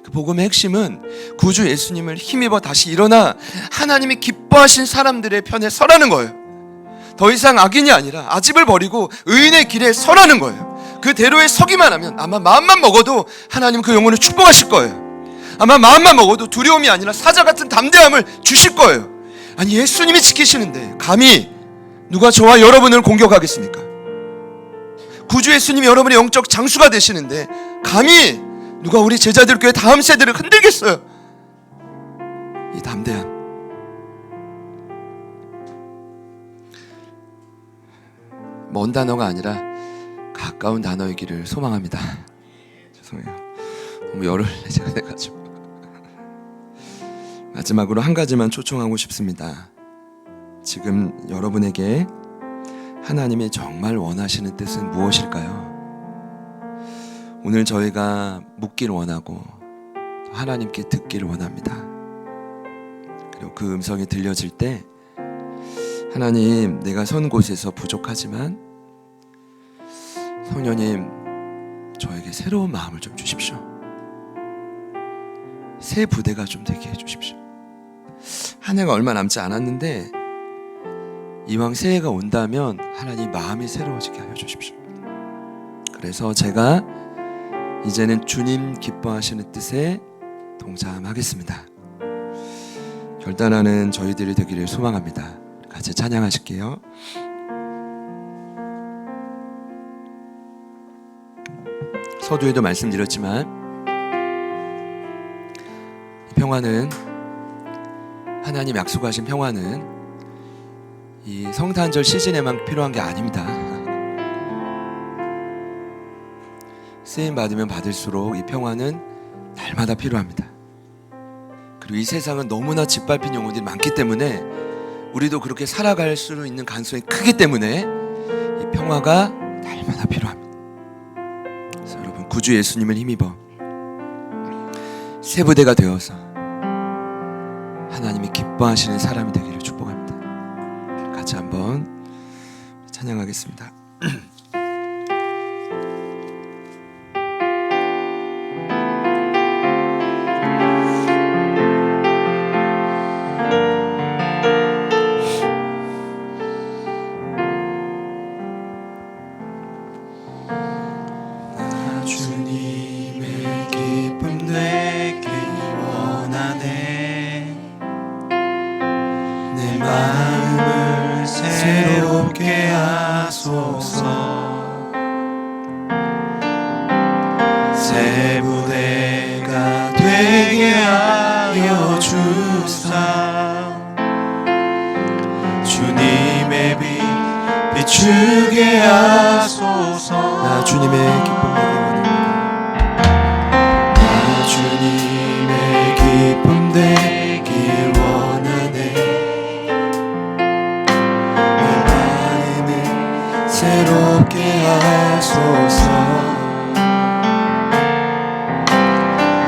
그 복음의 핵심은 구주 예수님을 힘입어 다시 일어나 하나님이 기뻐하신 사람들의 편에 서라는 거예요. 더 이상 악인이 아니라 아집을 버리고 의인의 길에 서라는 거예요. 그대로에 서기만 하면 아마 마음만 먹어도 하나님 그 영혼을 축복하실 거예요. 아마 마음만 먹어도 두려움이 아니라 사자 같은 담대함을 주실 거예요. 아니, 예수님이 지키시는데 감히 누가 저와 여러분을 공격하겠습니까? 구주 예수님이 여러분의 영적 장수가 되시는데 감히 누가 우리 제자들 교회 다음 세대를 흔들겠어요? 이 담대함. 먼 단어가 아니라 가까운 단어이기를 소망합니다. 죄송해요. 너무 열을 제가 내가지고. 마지막으로 한 가지만 초청하고 싶습니다. 지금 여러분에게 하나님이 정말 원하시는 뜻은 무엇일까요? 오늘 저희가 묻기를 원하고 하나님께 듣기를 원합니다. 그리고 그 음성이 들려질 때, 하나님, 내가 선 곳에서 부족하지만 성령님, 저에게 새로운 마음을 좀 주십시오. 새 부대가 좀 되게 해주십시오. 한 해가 얼마 남지 않았는데 이왕 새해가 온다면 하나님 마음이 새로워지게 하여 주십시오. 그래서 제가 이제는 주님 기뻐하시는 뜻에 동참하겠습니다. 결단하는 저희들이 되기를 소망합니다. 같이 찬양하실게요. 서두에도 말씀드렸지만 평화는, 하나님 약속하신 평화는 이 성탄절 시즌에만 필요한 게 아닙니다. 쓰임 받으면 받을수록 이 평화는 날마다 필요합니다. 그리고 이 세상은 너무나 짓밟힌 영혼들이 많기 때문에 우리도 그렇게 살아갈 수 있는 가능성이 크기 때문에 이 평화가 날마다 필요합니다. 그래서 여러분, 구주 예수님을 힘입어 새 부대가 되어서 하나님이 기뻐하시는 사람이 되기를 축복합니다. 같이 한번 찬양하겠습니다. 주님의 기쁨 되길 원하네. 새 부대가 되게 하여 주사 주님의 빛 비추게 하소서. 나 주님의 기쁨 되기 원합니다. 나 주님의 기쁨 되기 원하네. 내 마음을 새롭게 하소서.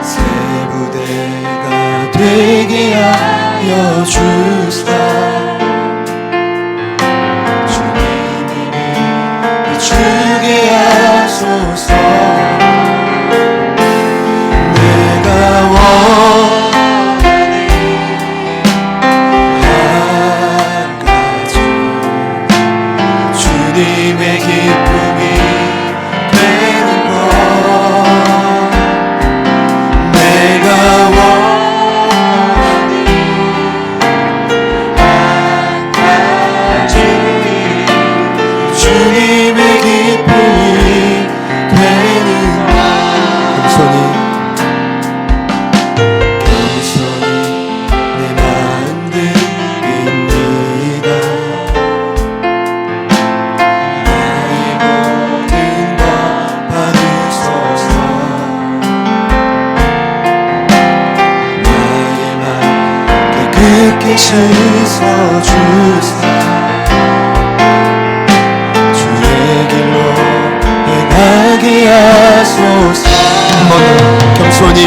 새 부대가 되게 하여 주사 주게 하소서. 내가 원하는 한 가지 주님의 기쁨이 되는 것. 내가 원하는 한 가지 주님의 기쁨이 되는 겸손히 내 마음 드립니다. 나의 모든 것 받으소서. 나의 맘 깨끗게 씻어주사 행하게 하소서. 한번 겸손히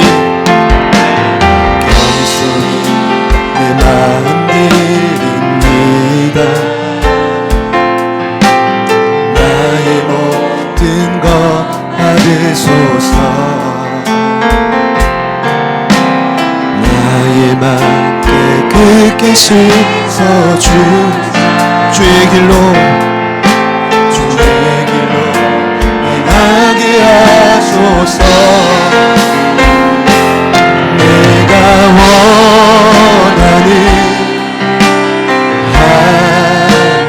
내 마음 드립니다. 나의 모든 것 받으소서. 나의 맘 깨끗게 씻어주 주의 길로 하게 하소서. 내가 원하는 한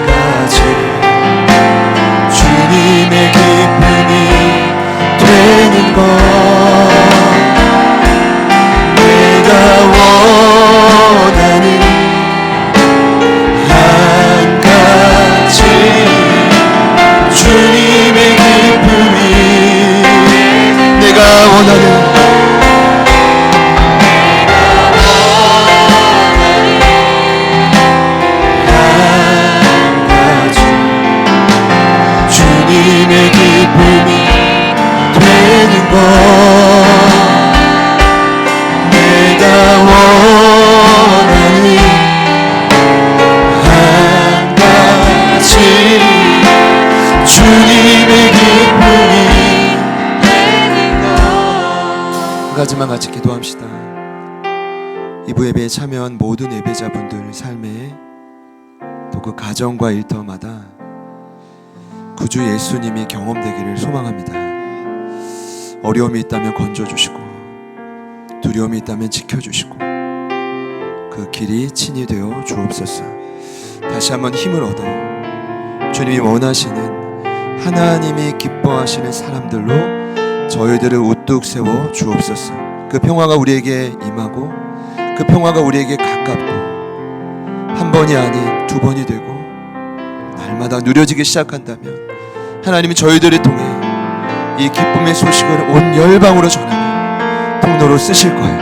가지 주님의 기쁨이 되는 것. 내가 원하는 한 가지 주님의 기쁨이 내가 원하는 한 가지 주님의 기쁨이 되는 것. 내가 원하는 한 가지 주님의 기쁨이 되는 것. 한 가지만 같이 기도합시다. 이부 예배에 참여한 모든 예배자분들 삶에 또 그 가정과 일터마다 구주 예수님이 경험되기를 소망합니다. 어려움이 있다면 건져주시고 두려움이 있다면 지켜주시고 그 길이 친히 되어 주옵소서. 다시 한번 힘을 얻어 주님이 원하시는 하나님이 기뻐하시는 사람들로 저희들을 우뚝 세워 주옵소서. 그 평화가 우리에게 임하고 그 평화가 우리에게 가깝고 한 번이 아닌 두 번이 되고 날마다 누려지기 시작한다면 하나님이 저희들을 통해 이 기쁨의 소식을 온 열방으로 전하는 통로로 쓰실 거예요.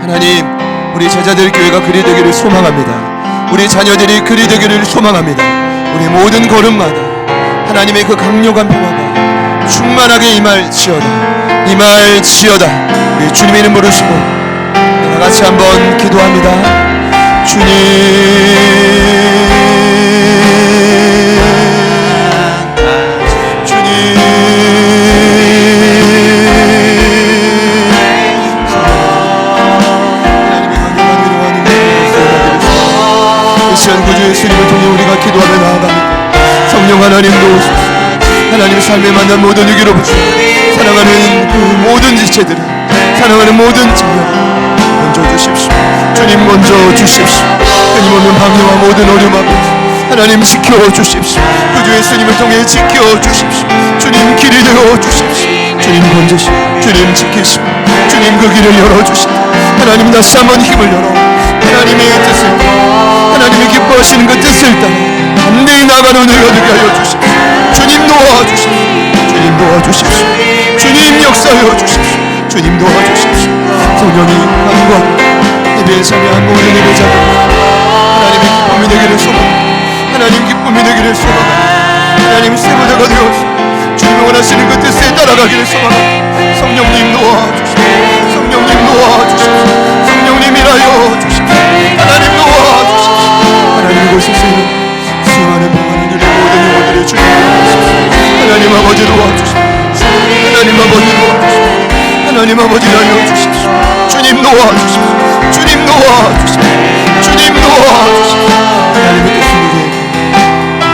하나님, 우리 제자들 교회가 그리 되기를 소망합니다. 우리 자녀들이 그리 되기를 소망합니다. 우리 모든 걸음마다 하나님의 그 강력한 평화가 충만하게 임할지어다. 우리 주님의 이름 부르시고 다 같이 한번 기도합니다. 주님, 구주 예수님을 통해 우리가 기도하며 나아갑니다. 성령 하나님 도우소서. 하나님 삶에 만난 모든 위기로부터 사랑하는 그 모든 지체들을 사랑하는 모든 자녀를 먼저 주십시오. 주님 먼저 주십시오. 끊임없는 방해와 모든 어려움 앞에 하나님 지켜주십시오. 구주 예수님을 통해 지켜주십시오. 주님 길이 되어주십시오. 주님 건지시고 주님 지키시고 주님 그 길을 열어주시고 하나님 다시 한번 힘을 열어 하나님의 뜻을 하나님이 기뻐하시는 그 뜻을 따라 담대히 나가는 은혜가 되게 하여 주십시오. 주님 도와주십시오. 주님 도와주십시오. 주님 역사하여 주십시오. 주님 도와주십시오. 성령이 한과 예배에 참여한 모든 예배자들 하나님의 기쁨이 되기를 소망합니다. 하나님 기쁨이 되기를 소망합니다. 하나님 세보자가 되어서 주님이 원하시는 그 뜻에 따라가기를 소망합니다. 성령님 도와주십시오. 성령님 도와주십시오. 성령님 일하여 주십시오. 하나님 도와주십시오. 하나님 이곳에서 있는 수많은 평안을 누리는 모든 영혼들의 주님 도와주십시오. 하나님 아버지 도와주십시오. 하나님 아버지 도와주십시오. 하나님 아버지 알려주십시오. 주님 도와주십시오. 주님 도와주십시오. 주님 도와주십시오. 하나님의 뜻을 우리에게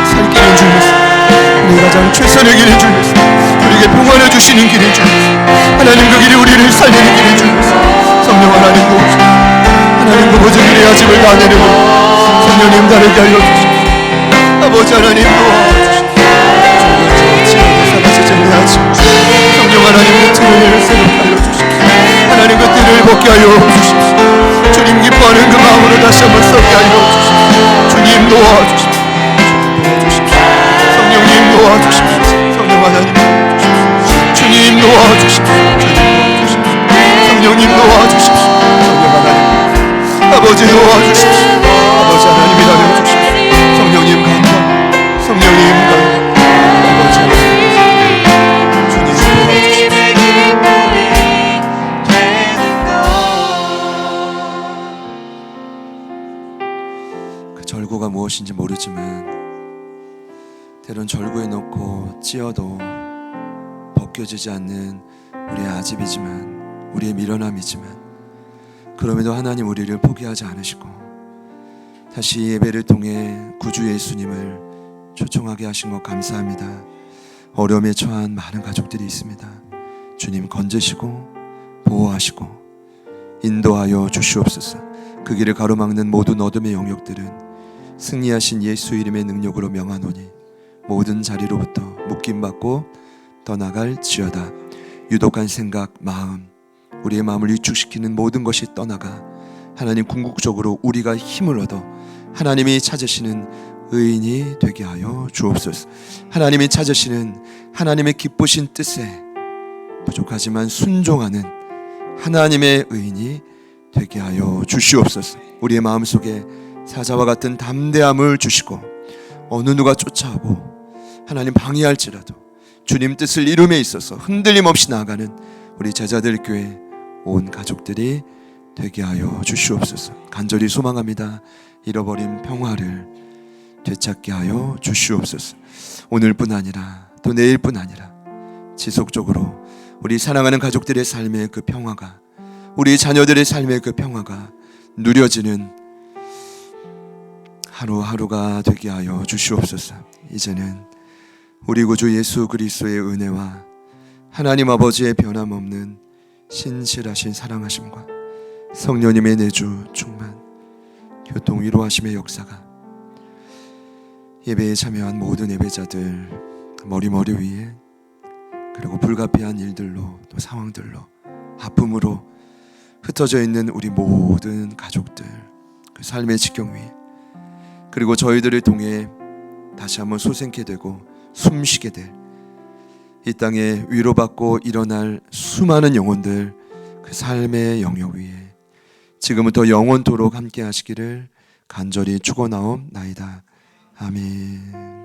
살 길인 줄 믿습니다. 우리 가장 최선의 길인 줄 믿습니다. 우리에게 평안을 주시는 길인 줄 믿습니다. 하나님 그 길이 우리를 살리는 길인 줄 믿습니다. 성령 하나님 도와주십시오. 하나님 그 모든 길의 아집을 다 내려놓고 성령님 다르게 알려주십시오. 아버지 하나님 도와주십시오. 사라지지 않게 성령 하나님 그 틀을 새롭게 알려주십시오. 하나님 그 띠를 벗게 하여 주십시오. 주님 기뻐하는 그 마음으로 다시 한번 썩게 하여 주십시오. 주님 도와주십시오. 도와주십시오. 성령님 도와주십시오. 성령 하나님 도와주십시오. 주님 도와주십시오. 주님 도와주십시오. 성령님 도와주십시오. 성령 하나님 아버지 도와주십시오. 아버지 하나님 일하여 주십시오. 성령님 간다. 성령님 간다. 아버지 하나님 절고가 무엇인지 모르지만 때론 절고에 넣고 찧어도 벗겨지지 않는 우리의 아집이지만 우리의 미련함이지만 그럼에도 하나님 우리를 포기하지 않으시고 다시 예배를 통해 구주 예수님을 초청하게 하신 것 감사합니다. 어려움에 처한 많은 가족들이 있습니다. 주님 건지시고 보호하시고 인도하여 주시옵소서. 그 길을 가로막는 모든 어둠의 영역들은 승리하신 예수 이름의 능력으로 명하노니 모든 자리로부터 묶임받고 떠나갈지어다. 유독한 생각, 마음, 우리의 마음을 위축시키는 모든 것이 떠나가 하나님 궁극적으로 우리가 힘을 얻어 하나님이 찾으시는 의인이 되게 하여 주옵소서. 하나님이 찾으시는 하나님의 기쁘신 뜻에 부족하지만 순종하는 하나님의 의인이 되게 하여 주시옵소서. 우리의 마음속에 사자와 같은 담대함을 주시고 어느 누가 쫓아오고 하나님 방해할지라도 주님 뜻을 이룸에 있어서 흔들림 없이 나아가는 우리 제자들 교회 온 가족들이 되게 하여 주시옵소서. 간절히 소망합니다. 잃어버린 평화를 되찾게 하여 주시옵소서. 오늘뿐 아니라 또 내일뿐 아니라 지속적으로 우리 사랑하는 가족들의 삶의 그 평화가 우리 자녀들의 삶의 그 평화가 누려지는 하루하루가 되게 하여 주시옵소서. 이제는 우리 구주 예수 그리스도의 은혜와 하나님 아버지의 변함없는 신실하신 사랑하심과 성령님의 내주 충만 교통 위로하심의 역사가 예배에 참여한 모든 예배자들 머리 위에 그리고 불가피한 일들로 또 상황들로 아픔으로 흩어져 있는 우리 모든 가족들 그 삶의 지경 위에 그리고 저희들을 통해 다시 한번 소생케 되고 숨쉬게 될 이 땅에 위로받고 일어날 수많은 영혼들 그 삶의 영역 위에 지금부터 영원토록 함께 하시기를 간절히 축원하옵나이다. 아멘.